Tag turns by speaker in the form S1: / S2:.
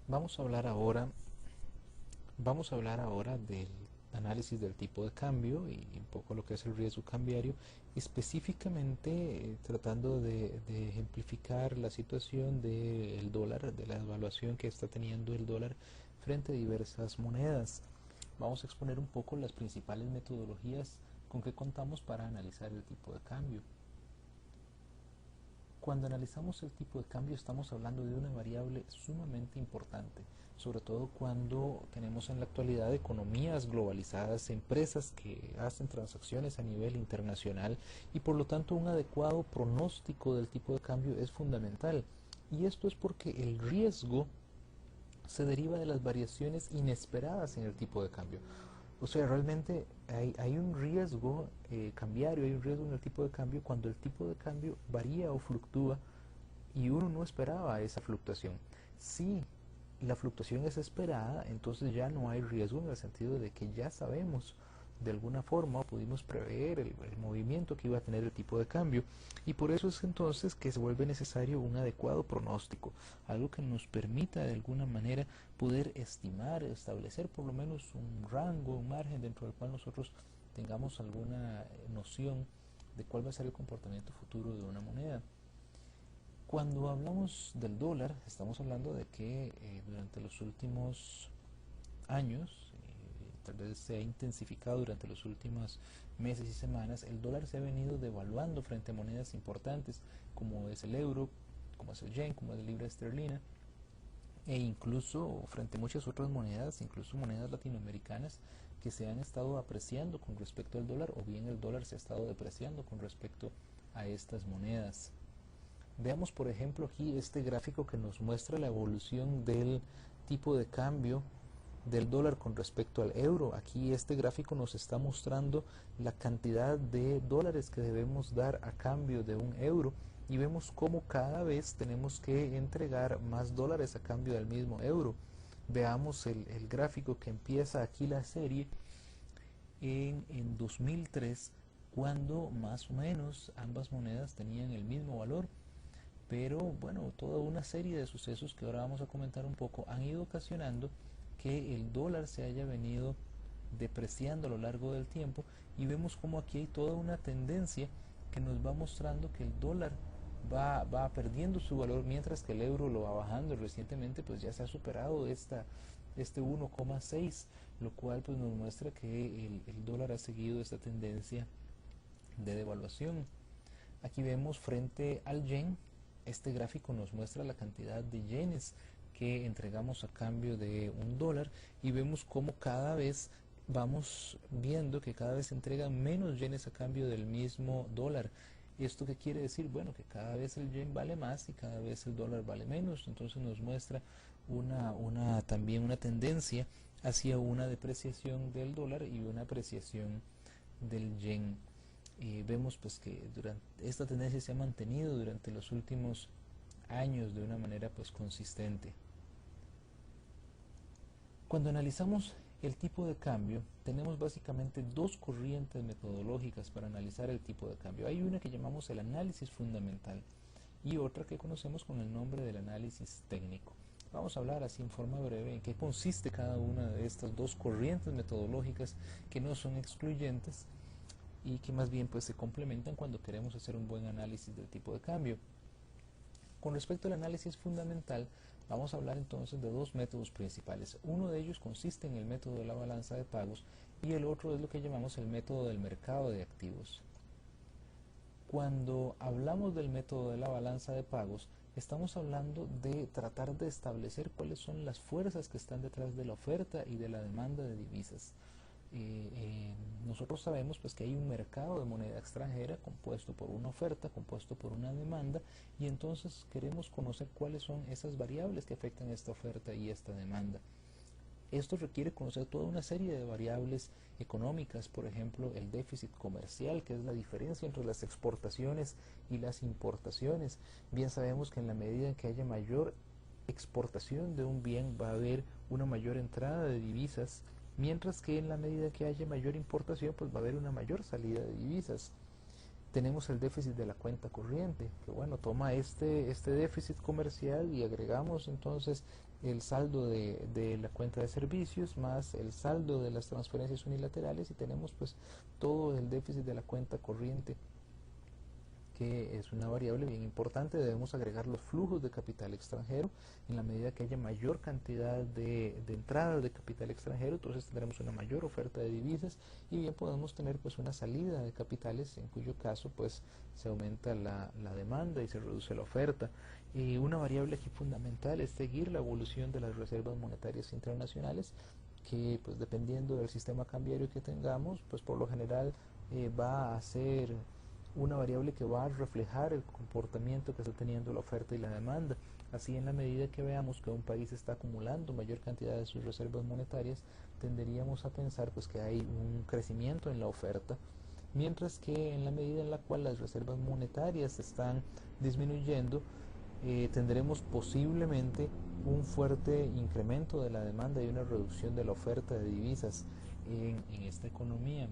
S1: Vamos a hablar ahora, vamos a hablar ahora del análisis del tipo de cambio y un poco lo que es el riesgo cambiario, específicamente tratando de ejemplificar la situación del dólar, de la evaluación que está teniendo el dólar frente a diversas monedas. Vamos a exponer un poco las principales metodologías con que contamos para analizar el tipo de cambio. Cuando analizamos el tipo de cambio estamos hablando de una variable sumamente importante, sobre todo cuando tenemos en la actualidad economías globalizadas, empresas que hacen transacciones a nivel internacional y por lo tanto un adecuado pronóstico del tipo de cambio es fundamental. Y esto es porque el riesgo se deriva de las variaciones inesperadas en el tipo de cambio. O sea, realmente hay un riesgo cambiario, hay un riesgo en el tipo de cambio cuando el tipo de cambio varía o fluctúa y uno no esperaba esa fluctuación. Si la fluctuación es esperada, entonces ya no hay riesgo en el sentido de que ya sabemos de alguna forma pudimos prever el movimiento que iba a tener el tipo de cambio y por eso es entonces que se vuelve necesario un adecuado pronóstico, algo que nos permita de alguna manera poder estimar, establecer por lo menos un rango, un margen dentro del cual nosotros tengamos alguna noción de cuál va a ser el comportamiento futuro de una moneda. Cuando hablamos del dólar, estamos hablando de que durante los últimos años, tal vez se ha intensificado durante los últimos meses y semanas, el dólar se ha venido devaluando frente a monedas importantes como es el euro, como es el yen, como es la libra esterlina, e incluso frente a muchas otras monedas, incluso monedas latinoamericanas que se han estado apreciando con respecto al dólar o bien el dólar se ha estado depreciando con respecto a estas monedas. Veamos por ejemplo aquí este gráfico que nos muestra la evolución del tipo de cambio del dólar con respecto al euro. Aquí este gráfico nos está mostrando la cantidad de dólares que debemos dar a cambio de un euro y vemos cómo cada vez tenemos que entregar más dólares a cambio del mismo euro. Veamos el gráfico que empieza aquí la serie en 2003 cuando más o menos ambas monedas tenían el mismo valor, pero bueno, toda una serie de sucesos que ahora vamos a comentar un poco han ido ocasionando que el dólar se haya venido depreciando a lo largo del tiempo y vemos como aquí hay toda una tendencia que nos va mostrando que el dólar va perdiendo su valor mientras que el euro lo va bajando y recientemente pues ya se ha superado este 1,6, lo cual pues nos muestra que el dólar ha seguido esta tendencia de devaluación. Aquí vemos frente al yen, este gráfico nos muestra la cantidad de yenes que entregamos a cambio de un dólar y vemos cómo cada vez vamos viendo que cada vez se entregan menos yenes a cambio del mismo dólar. ¿Esto qué quiere decir? Bueno, que cada vez el yen vale más y cada vez el dólar vale menos. Entonces nos muestra también una tendencia hacia una depreciación del dólar y una apreciación del yen. Vemos pues que durante esta tendencia se ha mantenido durante los últimos años de una manera pues consistente. Cuando analizamos el tipo de cambio, tenemos básicamente dos corrientes metodológicas para analizar el tipo de cambio. Hay una que llamamos el análisis fundamental y otra que conocemos con el nombre del análisis técnico. Vamos a hablar así en forma breve en qué consiste cada una de estas dos corrientes metodológicas que no son excluyentes y que más bien pues se complementan cuando queremos hacer un buen análisis del tipo de cambio. Con respecto al análisis fundamental, vamos a hablar entonces de dos métodos principales. Uno de ellos consiste en el método de la balanza de pagos y el otro es lo que llamamos el método del mercado de activos. Cuando hablamos del método de la balanza de pagos, estamos hablando de tratar de establecer cuáles son las fuerzas que están detrás de la oferta y de la demanda de divisas. Nosotros sabemos pues que hay un mercado de moneda extranjera compuesto por una oferta, compuesto por una demanda y entonces queremos conocer cuáles son esas variables que afectan esta oferta y esta demanda. Esto requiere conocer toda una serie de variables económicas, por ejemplo el déficit comercial, que es la diferencia entre las exportaciones y las importaciones. Bien sabemos que en la medida en que haya mayor exportación de un bien va a haber una mayor entrada de divisas, mientras que en la medida que haya mayor importación pues va a haber una mayor salida de divisas. tenemos el déficit de la cuenta corriente, que bueno, toma este déficit comercial y agregamos entonces el saldo de la cuenta de servicios más el saldo de las transferencias unilaterales y tenemos pues todo el déficit de la cuenta corriente, que es una variable bien importante. Debemos agregar los flujos de capital extranjero. En la medida que haya mayor cantidad de entradas de capital extranjero, entonces tendremos una mayor oferta de divisas y bien podemos tener pues una salida de capitales, en cuyo caso pues se aumenta la demanda y se reduce la oferta. Y una variable aquí fundamental es seguir la evolución de las reservas monetarias internacionales, que pues dependiendo del sistema cambiario que tengamos, pues por lo general va a ser una variable que va a reflejar el comportamiento que está teniendo la oferta y la demanda. Así, en la medida que veamos que un país está acumulando mayor cantidad de sus reservas monetarias, tenderíamos a pensar pues que hay un crecimiento en la oferta, mientras que en la medida en la cual las reservas monetarias están disminuyendo, tendremos posiblemente un fuerte incremento de la demanda y una reducción de la oferta de divisas en esta economía.